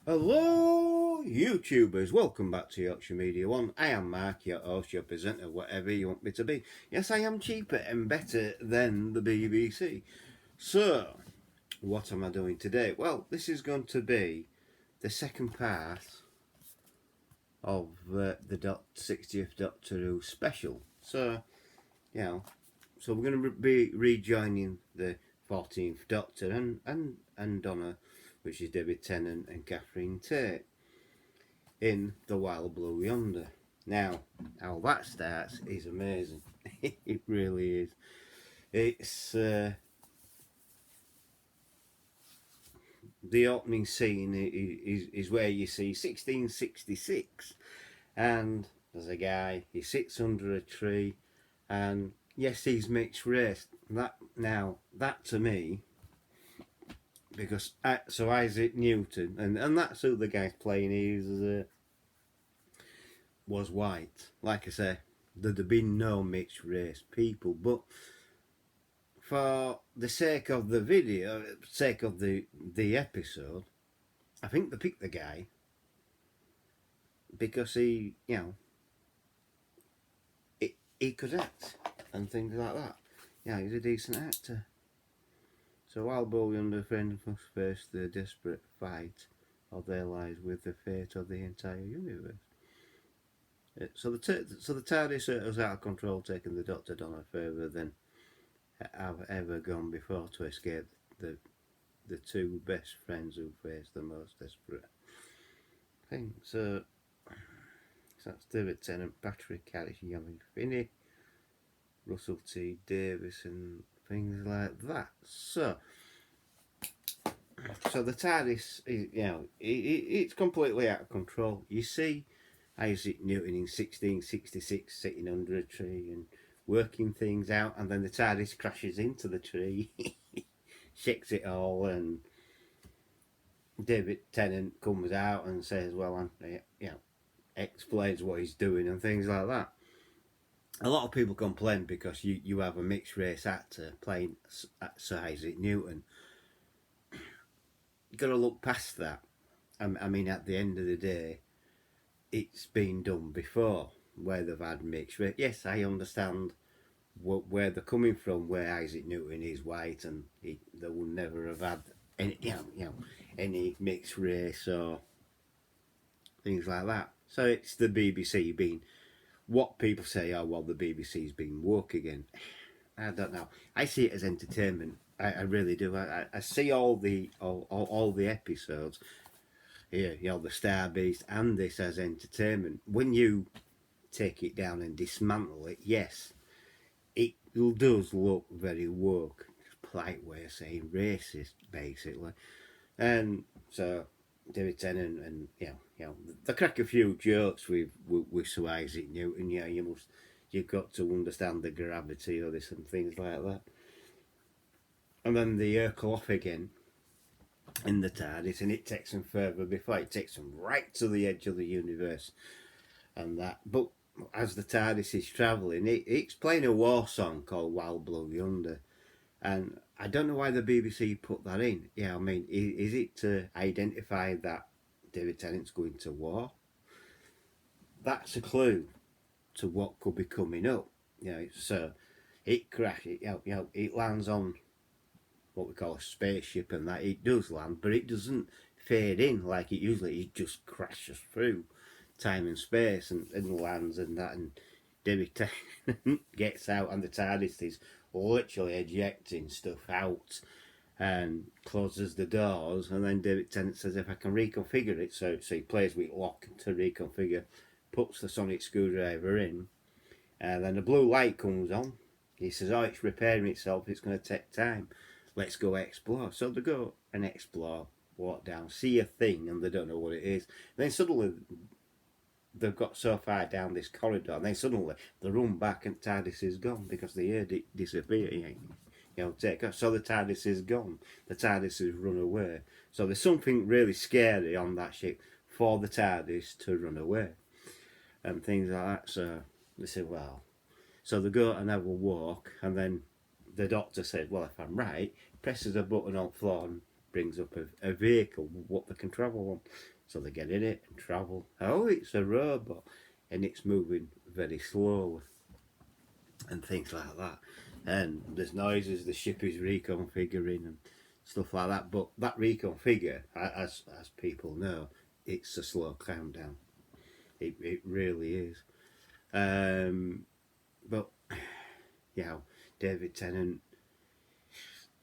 Hello, YouTubers. Welcome back to Yorkshire Media One. I am Mark, your host, your presenter, whatever you want me to be. Yes, I am cheaper and better than the BBC. So, what am I doing today? Well, this is going to be the second part of the 60th Doctor Who special. So, we're going to be rejoining the 14th Doctor and Donna, which is David Tennant and Catherine Tate, in the Wild Blue Yonder. Now, how that starts is amazing. It really is. It's the opening scene is where you see 1666, and there's a guy. He sits under a tree, and yes, he's mixed race. That to me, because so Isaac Newton, and that's who the guy's playing. Was white. Like I say, there'd have been no mixed race people, but for the sake of the video, sake of the episode, I think they picked the guy because he could act and things like that. Yeah, he's a decent actor. So while Bowie and her friends must face the desperate fight of their lives with the fate of the entire universe. So the TARDIS is out of control, taking the Doctor Donna further than have ever gone before to escape the two best friends who face the most desperate thing. So that's David Tennant, Patrick Harris, Yummy Finney, Russell T Davis, and things like that. So the TARDIS is, it's completely out of control. You see Isaac Newton in 1666 sitting under a tree and working things out, and then the TARDIS crashes into the tree, shakes it all, and David Tennant comes out and says, "Well, explains what he's doing and things like that." A lot of people complain because you have a mixed race actor playing Sir Isaac Newton. You've got to look past that. I mean, at the end of the day, it's been done before where they've had mixed race. Yes, I understand where they're coming from, where Isaac Newton is white and they would never have had any, any mixed race or things like that. So it's the BBC being what people say. Oh well, the BBC's been woke again. I don't know. I see it as entertainment. I really do. I see all the episodes here, the Star Beast and this as entertainment. When you take it down and dismantle it, yes, it does look very woke. It's a polite way of saying racist, basically. And so David Tennant and they crack a few jokes with Sir Isaac Newton. You've got to understand the gravity of this and things like that. And then they circle off again in the TARDIS, and it takes them further before it takes them right to the edge of the universe, and that. But as the TARDIS is travelling, it's playing a war song called Wild Blue Yonder, and I don't know why the BBC put that in. Yeah, I mean, is it to identify that David Tennant's going to war? That's a clue to what could be coming up. So it crashes. It lands on what we call a spaceship, and that it does land, but it doesn't fade in like it usually. It just crashes through time and space and lands and that, and David Tennant gets out, and the TARDIS is literally ejecting stuff out and closes the doors, and then David Tennant says, if I can reconfigure it, so he plays with lock to reconfigure, puts the sonic screwdriver in, and then the blue light comes on. He says, oh, it's repairing itself, it's going to take time, let's go explore. So they go and explore, walk down, see a thing, and they don't know what it is. Then suddenly they've got so far down this corridor, and then suddenly they run back and TARDIS is gone because they heard it disappear. Take off. So the TARDIS is gone. The TARDIS has run away. So there's something really scary on that ship for the TARDIS to run away and things like that. So they say, well, so they go and have a walk, and then the Doctor says, well, if I'm right, presses a button on the floor and brings up a vehicle, what they can travel on. So they get in it and travel. Oh, it's a robot, and it's moving very slowly, and things like that. And there's noises, the ship is reconfiguring and stuff like that. But that reconfigure, as people know, it's a slow countdown. It really is. But David Tennant,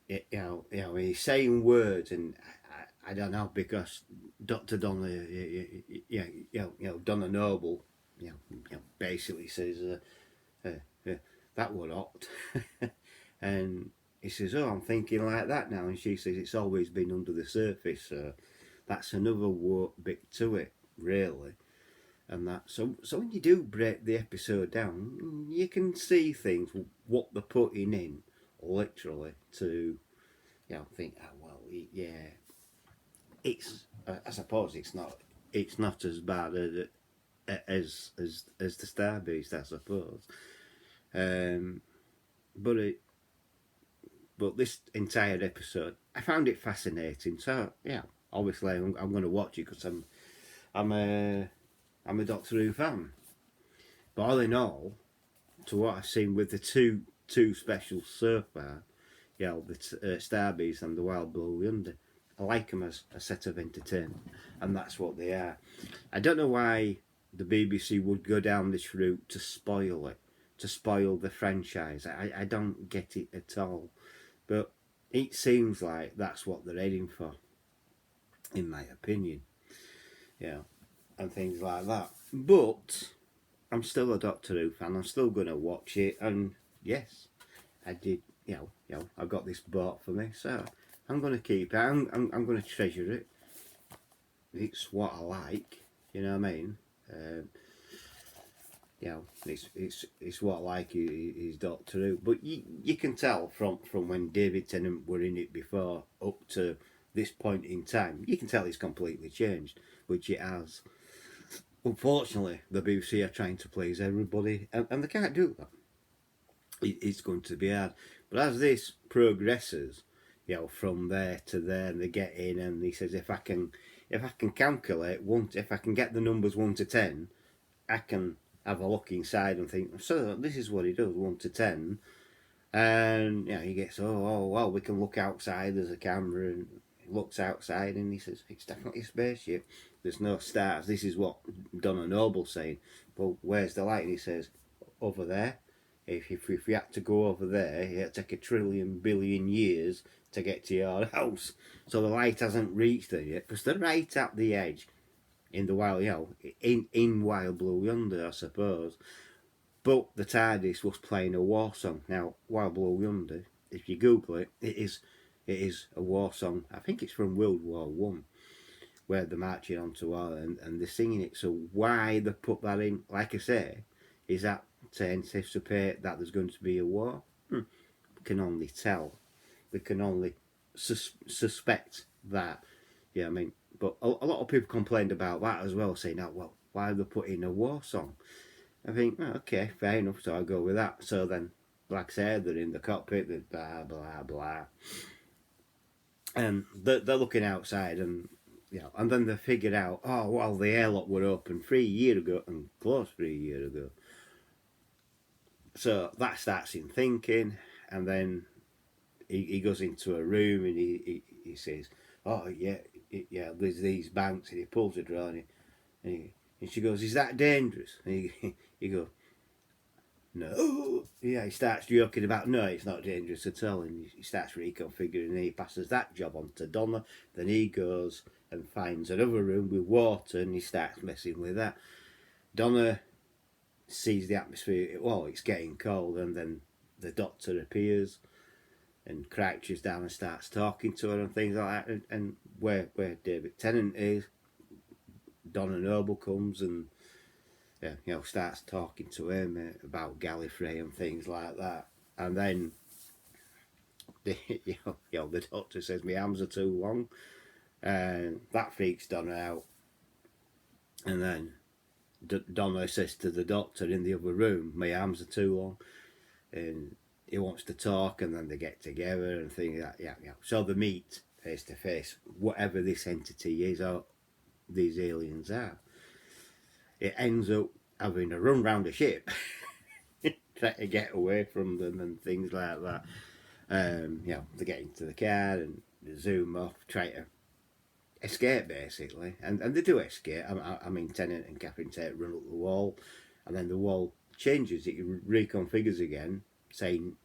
he's saying words, and I don't know, because Dr. Donna, Donna Noble, basically says that were hot, and he says, "Oh, I'm thinking like that now," and she says, "It's always been under the surface." So that's another bit to it, really. And that, so when you do break the episode down, you can see things, what they're putting in, literally, to think, oh, well, yeah, it's I suppose it's not as bad as the Star Beast, I suppose. But this entire episode, I found it fascinating. So obviously I'm going to watch it because I'm a Doctor Who fan. But all in all, to what I've seen with the two specials so far, the Star Beast and the Wilde, Yonder, I like them as a set of entertainment, and that's what they are. I don't know why the BBC would go down this route to spoil it, to spoil the franchise. I don't get it at all. But it seems like that's what they're heading for, in my opinion. And things like that. But I'm still a Doctor Who fan. I'm still going to watch it. And yes, I did. I got this bought for me, so I'm going to keep it. I'm going to treasure it. It's what I like. You know what I mean? It's what I like is Doctor Who. But you can tell from when David Tennant were in it before up to this point in time, you can tell it's completely changed, which it has. Unfortunately, the BBC are trying to please everybody, and they can't do that. It's going to be hard. But as this progresses, from there to there, and they get in, and he says, if I can calculate if I can get the numbers 1 to 10, I can have a look inside and think, so this is what he does, 1 to 10. And he gets, oh well, we can look outside, there's a camera, and he looks outside and he says, it's definitely a spaceship, there's no stars. This is what Donna Noble's saying. Well, where's the light? And he says, over there. If we had to go over there, it'd take 1 trillion billion years to get to your house. So the light hasn't reached there yet, because they're right at the edge in the wild, in Wild Yonder, I suppose. But the TARDIS was playing a war song. Now, Wild Yonder, if you Google it, it is a war song. I think it's from World War One, where they're marching on to war and they're singing it. So why they put that in, like I say, is that to anticipate that there's going to be a war? We can only tell. We can only suspect that. Yeah, I mean, but a lot of people complained about that as well, saying, oh, well, why are they putting a war song? I think, oh, okay, fair enough, so I'll go with that. So then, like I said, they're in the cockpit, they're blah, blah, blah. And they're looking outside, and and then they figured out, oh, well, the airlock were open 3 years ago, and closed 3 years ago. So that starts him thinking, and then he goes into a room and he says, oh, yeah, there's these banks, and he pulls a drawer, and she goes, is that dangerous? And he goes, no. Yeah, he starts joking about, no, it's not dangerous at all, and he starts reconfiguring, and he passes that job on to Donna. Then he goes and finds another room with water, and he starts messing with that. Donna sees the atmosphere, well, it's getting cold, and then the Doctor appears and crouches down and starts talking to her and things like that, and where David Tennant is, Donna Noble comes and starts talking to him about Gallifrey and things like that. And then the Doctor says, my arms are too long, and that freaks Donna out. And then Donna says to the Doctor in the other room, my arms are too long, and he wants to talk, and then they get together and things like that. So they meet face to face, whatever this entity is or these aliens are. It ends up having a run round a ship, trying to get away from them and things like that. They get into the car and they zoom off, try to escape basically, and they do escape. I mean, Tennant and Catherine Tate run up the wall, and then the wall changes. It reconfigures again, saying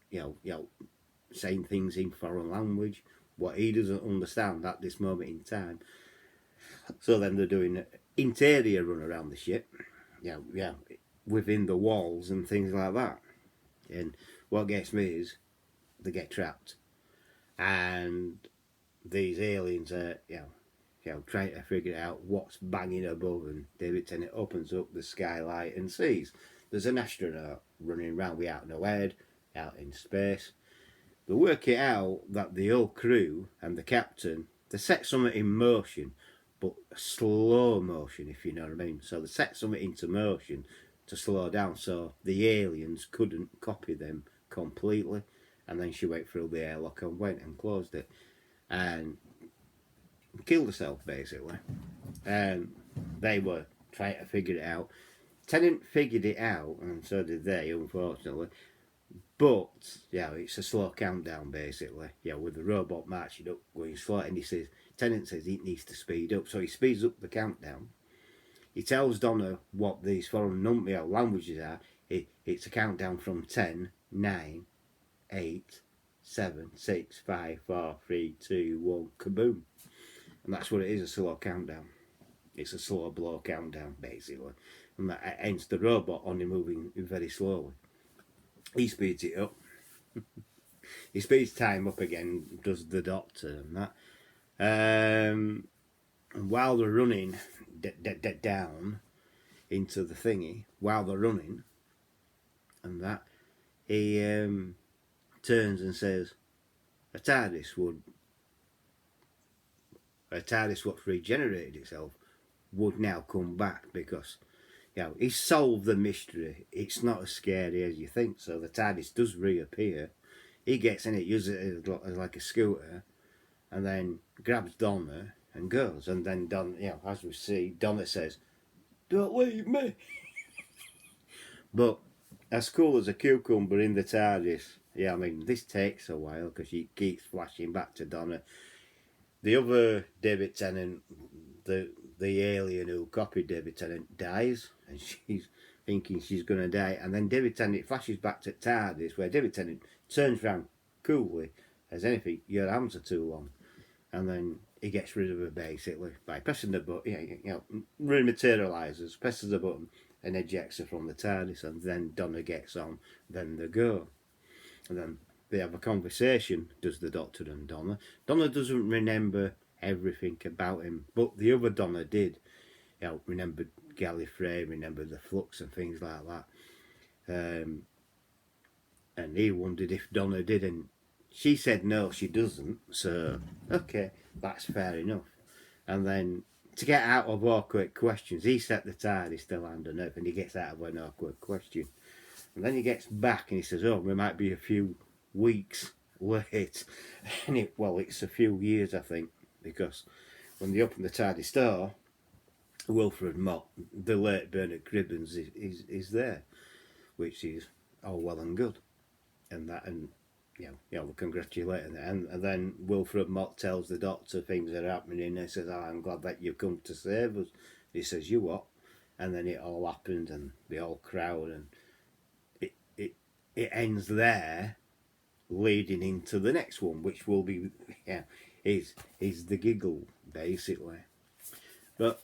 saying things in foreign language, what he doesn't understand at this moment in time. So then they're doing an interior run around the ship, within the walls and things like that. And what gets me is they get trapped, and these aliens are trying to figure out what's banging above. And David Tennant opens up the skylight and sees there's an astronaut running around without no head, out in space. They work it out that the whole crew and the captain, they set something in motion, but slow motion, if you know what I mean. So they set something into motion to slow down so the aliens couldn't copy them completely. And then she went through the airlock and went and closed it and killed herself basically. And they were trying to figure it out. Tennant figured it out, and so did they, unfortunately. But it's a slow countdown basically. With the robot marching up, going slow, and Tennant says he needs to speed up, so he speeds up the countdown. He tells Donna what these foreign languages are. It's a countdown from 10, 9, 8, 7, 6, 5, 4, 3, 2, 1, kaboom. And that's what it is, a slow countdown. It's a slow blow countdown, basically. And that ends the robot only moving very slowly. He speeds it up. He speeds time up again, does the Doctor and that. And while they're running down into the thingy, while they're running and that, he turns and says, a TARDIS what's regenerated itself would now come back, because he's solved the mystery. It's not as scary as you think. So the TARDIS does reappear. He gets in it, uses it as like a scooter, and then grabs Donna and goes. And then as we see, Donna says, "Don't leave me." But as cool as a cucumber in the TARDIS, this takes a while because she keeps flashing back to Donna. The other David Tennant, the alien who copied David Tennant, dies, and she's thinking she's going to die. And then David Tennant flashes back to TARDIS, where David Tennant turns round coolly, as anything, your arms are too long. And then he gets rid of her basically by pressing the button, rematerialises, presses the button, and ejects her from the TARDIS. And then Donna gets on, then they go. And then they have a conversation, does the Doctor and Donna. Donna doesn't remember everything about him, but the other Donna did. Remembered Gallifrey, remembered the flux and things like that. And he wondered if Donna did, and she said no, she doesn't. So, okay, that's fair enough. And then, to get out of awkward questions, he set the TARDIS to land on Earth, and he gets out of an awkward question. And then he gets back and he says, "Oh, we might be a few weeks late." And it's a few years, I think, because when they open the TARDIS door, Wilfred Mott, the late Bernard Cribbins, is there, which is all well and good. And that, and we congratulate him. And then Wilfred Mott tells the Doctor things are happening, and he says, "Oh, I'm glad that you've come to save us." He says, "You what?" And then it all happened, and they all crowd, and it ends there, leading into the next one, which will be is the giggle basically. But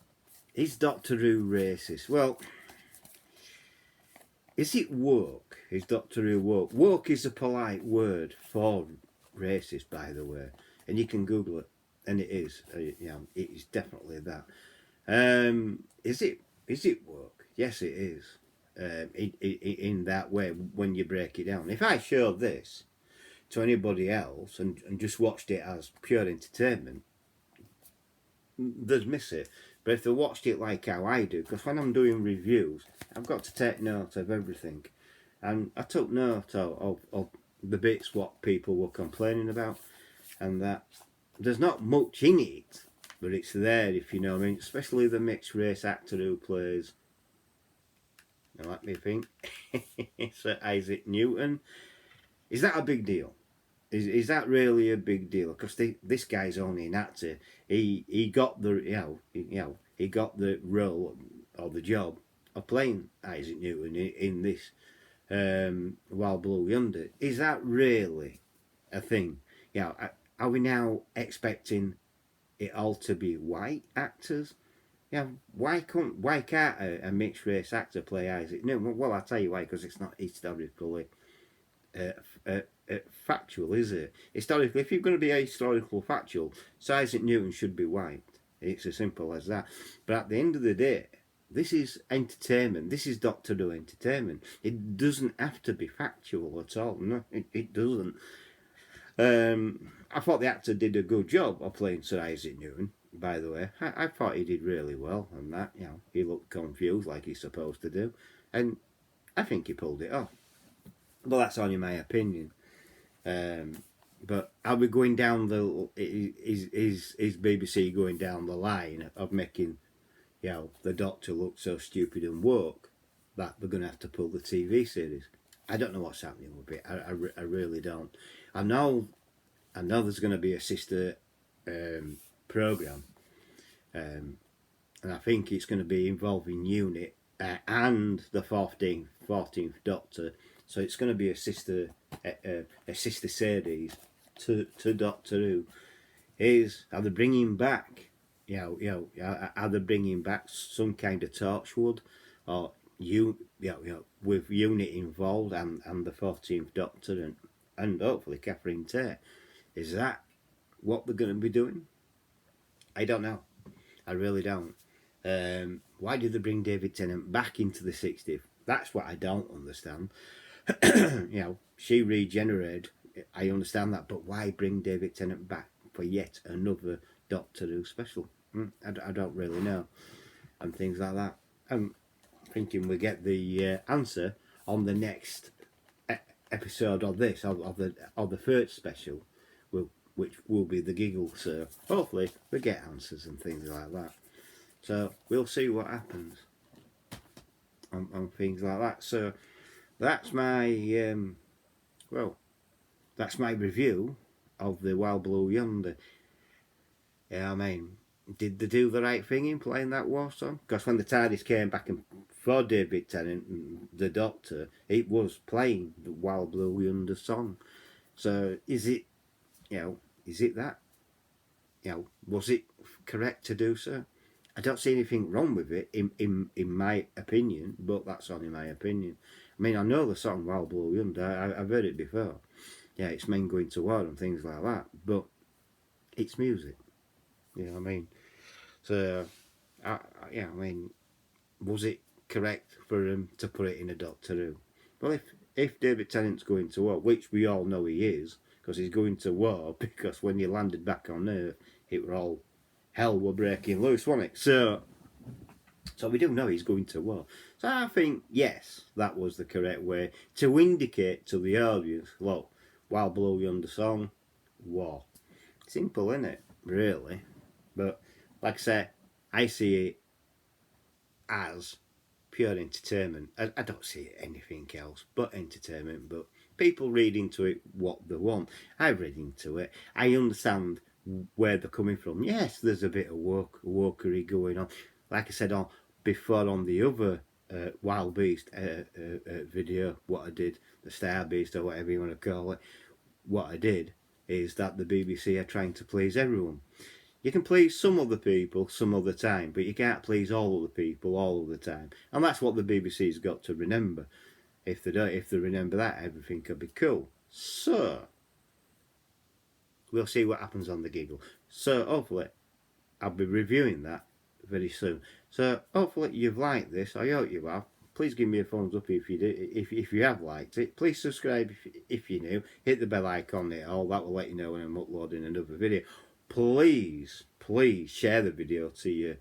is Doctor Who racist? Well, is it woke? Is Doctor Who woke? Woke is a polite word for racist, by the way, and you can Google it, and it is. It is definitely that. Is it woke? Yes, it is. In that way, when you break it down. If I showed this to anybody else and just watched it as pure entertainment, they'd miss it. But if they watched it like how I do, because when I'm doing reviews, I've got to take note of everything. And I took note of the bits what people were complaining about, and that there's not much in it, but it's there, if you know what I mean. Especially the mixed race actor who plays, now let me think, Sir Isaac Newton. Is that a big deal? Is that really a big deal? Because this guy's only an actor. He got the he got the role or the job of playing Isaac Newton in this Wild Blue Yonder. Is that really a thing? Are we now expecting it all to be white actors? Why can't a mixed race actor play Isaac Newton? Well, I'll tell you why. Because it's not historically factual, is it? Historically, if you're going to be a historical factual, so Isaac Newton should be white. It's as simple as that. But at the end of the day, this is entertainment. This is Doctor Who entertainment. It doesn't have to be factual at all. No, it doesn't. I thought the actor did a good job of playing Sir Isaac Newton, by the way. I thought he did really well on that. He looked confused like he's supposed to do. And I think he pulled it off. Well, that's only my opinion. But are we going down the... Is BBC going down the line of making, the Doctor look so stupid and woke that they're going to have to pull the TV series? I don't know what's happening with it. I really don't. I know there's going to be a sister programme. And I think it's going to be involving Unit and the 14th Doctor. So it's going to be a sister series to Doctor Who. Are they bringing back? Are they bringing back some kind of Torchwood, or with Unit involved and the 14th Doctor and hopefully Catherine Tate? Is that what they're going to be doing? I don't know. I really don't. Why did they bring David Tennant back into the 60s? That's what I don't understand. She regenerated. I understand that, but why bring David Tennant back for yet another Doctor Who special? I don't really know, and things like that. I'm thinking we get the answer on the next episode of this, of the first special, which will be the Giggle. So hopefully we get answers and things like that. So we'll see what happens on things like that. So that's my that's my review of the Wild Blue Yonder. I mean, did they do the right thing in playing that war song? Because when the TARDIS came back and for David Tennant and the Doctor, it was playing the Wild Blue Yonder song. So is it that? Was it correct to do so? I don't see anything wrong with it in my opinion, but that's only my opinion. I mean, I know the song Wild Blue Yonder. I've heard it before. It's men going to war and things like that, but it's music. You know what I mean? So, I mean, was it correct for him to put it in a Doctor Who? Well, if David Tennant's going to war, which we all know he is, because he's going to war, because when he landed back on Earth, it were all hell were breaking loose, wasn't it? So we do know he's going to war. So I think, yes, that was the correct way to indicate to the audience, look, Wild Blue Yonder song, war. Simple, isn't it? Really. But, like I say, I see it as pure entertainment. I don't see anything else but entertainment, but people read into it what they want. I read into it. I understand where they're coming from. Yes, there's a bit of wokery going on. Like I said before on the other Wild Beast video, what I did, the Star Beast or whatever you want to call it, what I did is that the BBC are trying to please everyone. You can please some other people some other time, but you can't please all of the people all of the time. And that's what the BBC's got to remember. If they remember that, everything could be cool. So we'll see what happens on the Giggle. So hopefully I'll be reviewing that very soon. So hopefully you've liked this. I hope you have. Please give me a thumbs up if you do. If you have liked it. Please subscribe if you're new. Hit the bell icon there. All that will let you know when I'm uploading another video. Please share the video to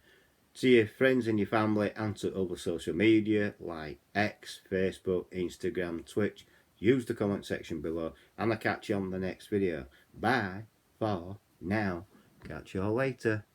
your friends and your family and to other social media like X, Facebook, Instagram, Twitch. Use the comment section below, and I'll catch you on the next video. Bye for Now, catch you all later.